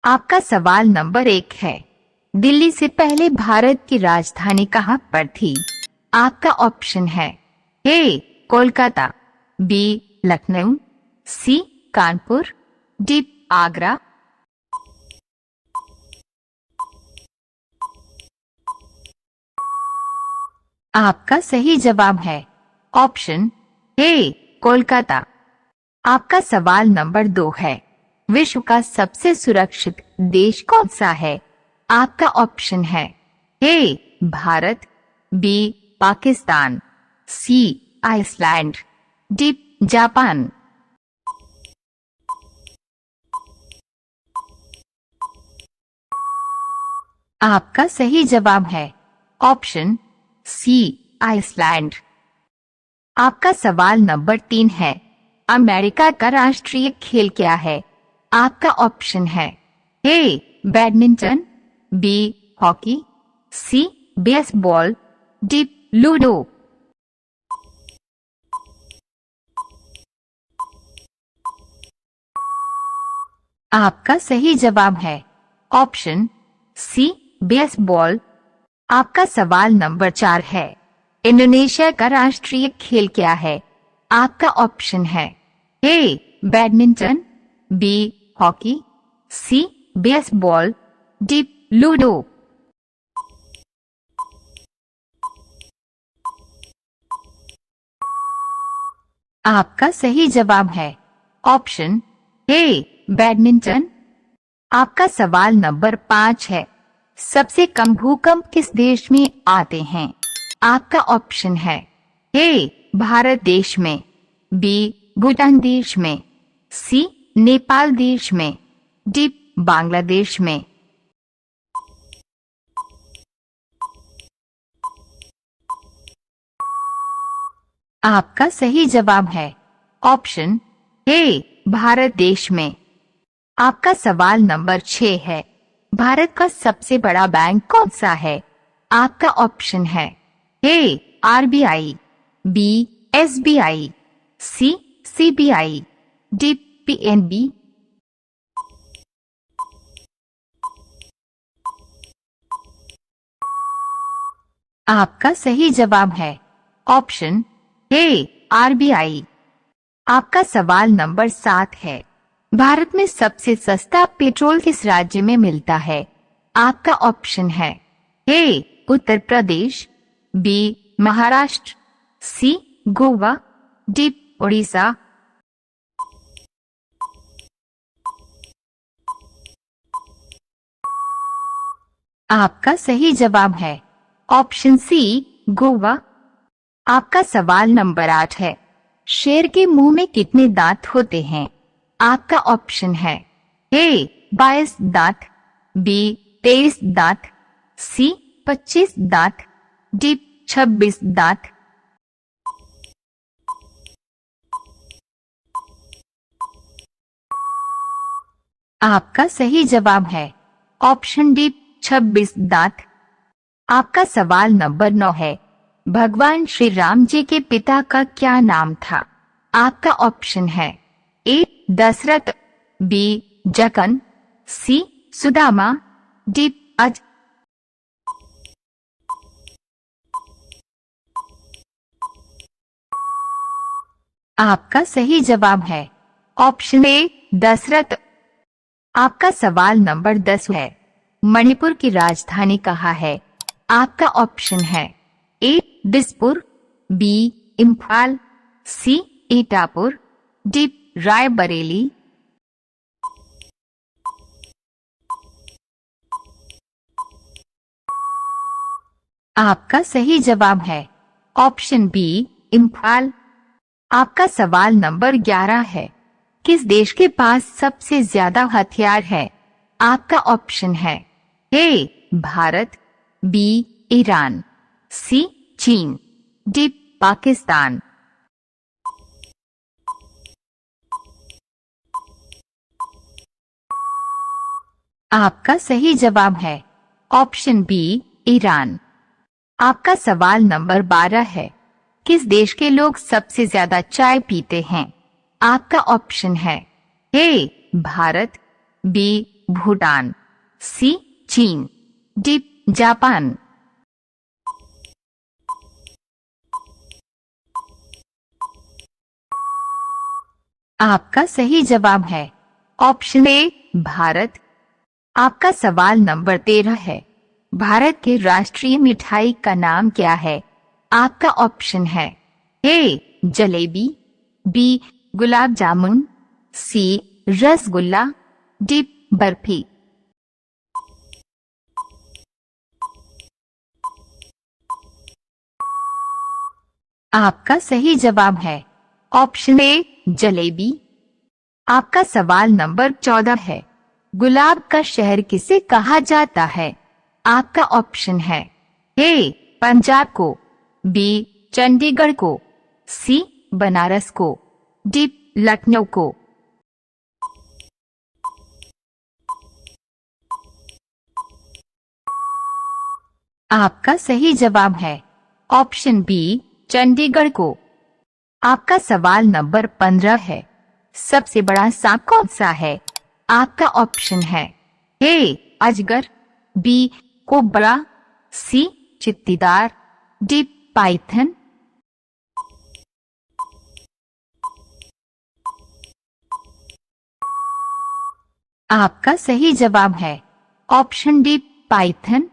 आपका सवाल नंबर 1 है, दिल्ली से पहले भारत की राजधानी कहाँ पर थी? आपका ऑप्शन है ए कोलकाता, बी लखनऊ, सी कानपुर, डी आगरा। आपका सही जवाब है ऑप्शन ए कोलकाता। आपका सवाल नंबर 2 है, विश्व का सबसे सुरक्षित देश कौन सा है? आपका ऑप्शन है ए भारत, बी पाकिस्तान, सी आइसलैंड, डी जापान। आपका सही जवाब है ऑप्शन सी आइसलैंड। आपका सवाल नंबर 3 है, अमेरिका का राष्ट्रीय खेल क्या है? आपका ऑप्शन है A badminton, B hockey, C baseball, D ludo. आपका सही जवाब है ऑप्शन सी बेसबॉल। आपका सवाल नंबर 4 है, इंडोनेशिया का राष्ट्रीय खेल क्या है? आपका ऑप्शन है A badminton, B hockey, C baseball, D ludo. आपका सही जवाब है ऑप्शन ए बैडमिंटन। आपका सवाल नंबर 5 है, सबसे कम भूकंप किस देश में आते हैं? आपका ऑप्शन है ए भारत देश में, बी भूटान देश में, सी नेपाल देश में, डी बांग्लादेश में। आपका सही जवाब है ऑप्शन ए भारत देश में। आपका सवाल नंबर 6 है, भारत का सबसे बड़ा बैंक कौन सा है? आपका ऑप्शन है ए आरबीआई, बी एसबीआई, सी सीबीआई, डी पीएनबी। आपका सही जवाब है ऑप्शन ए आरबीआई। आपका सवाल नंबर 7 है, भारत में सबसे सस्ता पेट्रोल किस राज्य में मिलता है? आपका ऑप्शन है ए उत्तर प्रदेश, बी महाराष्ट्र, सी गोवा, डी उड़ीसा। आपका सही जवाब है ऑप्शन सी गोवा। आपका सवाल नंबर 8 है, शेर के मुंह में कितने दांत होते हैं? आपका ऑप्शन है ए 22 दांत, बी 23 दांत, सी 25 दांत, डी 26 दांत। आपका सही जवाब है ऑप्शन डी 26 दांत। आपका सवाल नंबर 9 है, भगवान श्री राम जी के पिता का क्या नाम था? आपका ऑप्शन है ए दशरथ, बी जकन, सी सुदामा, डी अज। आपका सही जवाब है ऑप्शन ए दशरथ। आपका सवाल नंबर 10 है, मणिपुर की राजधानी कहाँ है? आपका ऑप्शन है ए दिसपुर, बी इम्फाल, सी ईटापुर, डी रायबरेली। आपका सही जवाब है ऑप्शन बी इम्फाल। आपका सवाल नंबर 11 है, किस देश के पास सबसे ज्यादा हथियार है? आपका ऑप्शन है ए भारत, बी ईरान, सी चीन, डी पाकिस्तान। आपका सही जवाब है ऑप्शन बी ईरान। आपका सवाल नंबर 12 है, किस देश के लोग सबसे ज्यादा चाय पीते हैं? आपका ऑप्शन है ए भारत, बी भूटान, सी चीन, डी जापान। आपका सही जवाब है ऑप्शन ए भारत। आपका सवाल नंबर 13 है। भारत के राष्ट्रीय मिठाई का नाम क्या है? आपका ऑप्शन है ए जलेबी, बी गुलाब जामुन, सी रसगुल्ला, डी बर्फी। आपका सही जवाब है ऑप्शन ए जलेबी। आपका सवाल नंबर 14 है। गुलाब का शहर किसे कहा जाता है? आपका ऑप्शन है ए पंजाब को, बी चंडीगढ़ को, सी बनारस को, डी लखनऊ को। आपका सही जवाब है ऑप्शन बी चंडीगढ़ को। आपका सवाल नंबर 15 है। सबसे बड़ा सांप कौन सा है? आपका ऑप्शन है ए अजगर, बी कोबरा, सी चित्तीदार, डी पाइथन। आपका सही जवाब है ऑप्शन डी पाइथन।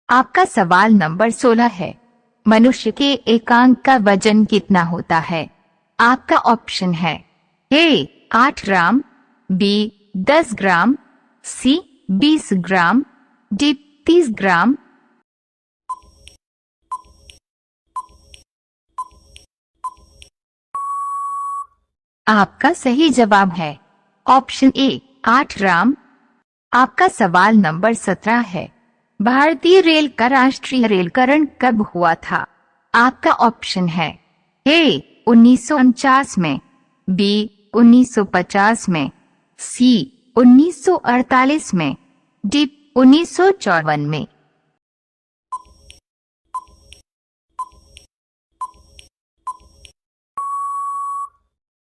आपका सवाल नंबर 16 है। मनुष्य के एक अंग का वजन कितना होता है? आपका ऑप्शन है ए 8 ग्राम, बी 10 ग्राम, सी 20 ग्राम, डी 30 ग्राम। आपका सही जवाब है ऑप्शन ए 8 ग्राम। आपका सवाल नंबर 17 है। भारतीय रेल का राष्ट्रीय रेलकरण कब हुआ था? आपका ऑप्शन है ए 1949 में, बी 1950 में, सी 1948 में, डी 1954 में।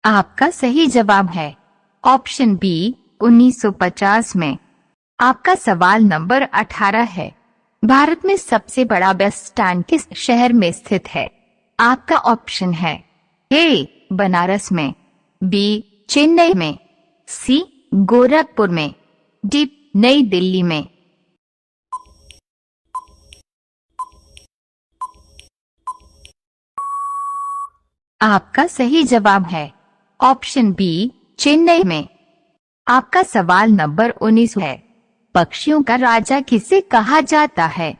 आपका सही जवाब है ऑप्शन बी 1950 में। आपका सवाल नंबर 18 है। भारत में सबसे बड़ा बस स्टैंड किस शहर में स्थित है? आपका ऑप्शन है ए बनारस में, बी चेन्नई में, सी गोरखपुर में, डी नई दिल्ली में। आपका सही जवाब है ऑप्शन बी चेन्नई में। आपका सवाल नंबर 19 है। पक्षियों का राजा किसे कहा जाता है?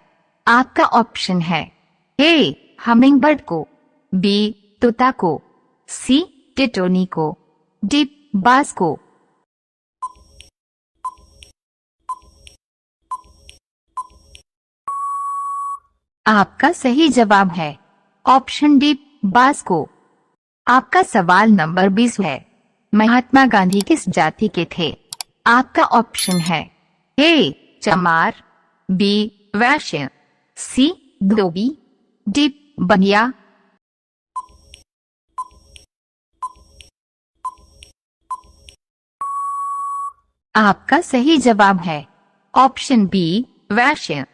आपका ऑप्शन है ए हमिंगबर्ड को, बी तोता को, सी टिटोनी को, डी बाज को। आपका सही जवाब है ऑप्शन डी बाज को। आपका सवाल नंबर 20 है। महात्मा गांधी किस जाति के थे? आपका ऑप्शन है ए चमार, बी वैश्य, सी धोबी, डी बनिया। आपका सही जवाब है ऑप्शन बी वैश्य।